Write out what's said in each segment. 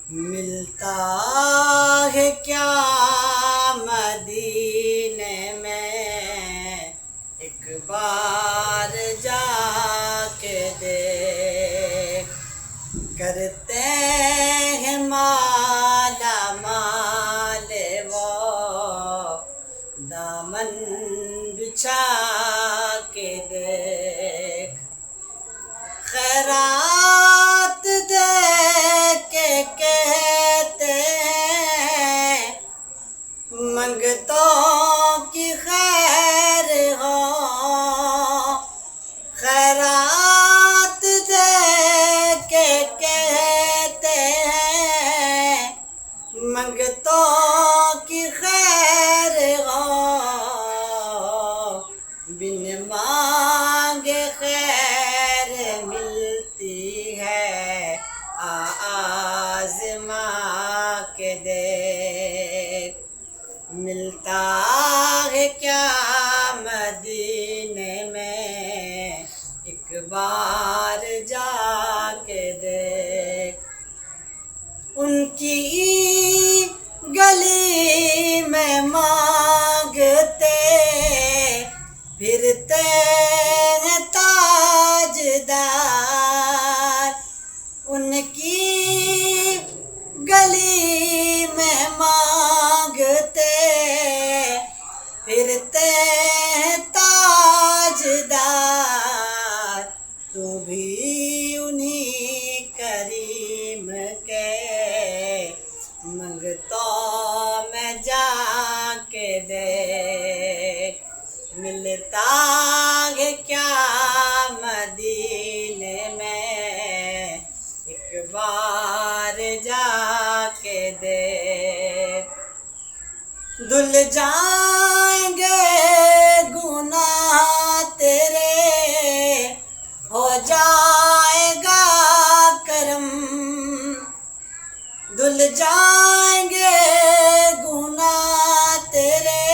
ملتا ہے کیا مدینے میں، ایک بار جا کے دیکھ، کرتے ہیں مالا مال وہ دامن بچھا کے دیکھ، خیرات دے کے کہتے ہیں منگتوں کی خیر ہو، خیرات دے کے کہتے ہیں منگتوں کی خیر ہو، بن مانگے خیر ملتی ہے، آزما کے دیکھ، ملتا ہے کیا مدینے میں، ایک بار جا کے دیکھ، ان کی گلی میں مانگتے پھرتے ہیں تاجدار، ان کی گلی میں مانگتے پھرتے ہیں تاجدار، تو بھی انہیں کریم کے منگتوں میں جا کے دیکھ، ملتا ہے کیا مدینے میں، ایک بار جا کے دیکھ، دھل جائیں گے گناہ تیرے، ہو جائے گا کرم، دھل جائیں گے گناہ تیرے،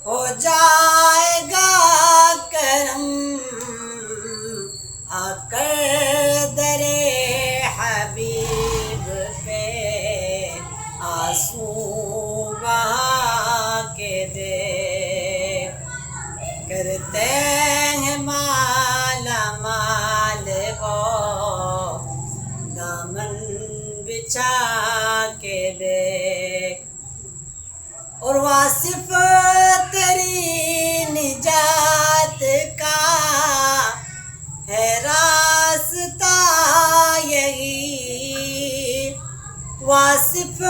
ہو جائے گا کرم، آ کر درے حبیب پہ آنسو بہا کے دیکھ، کرتے ہیں مالا مال وہ دامن بچھا کے دیکھ، اور واصف تیری نجات کا ہے راستہ یہی، واصف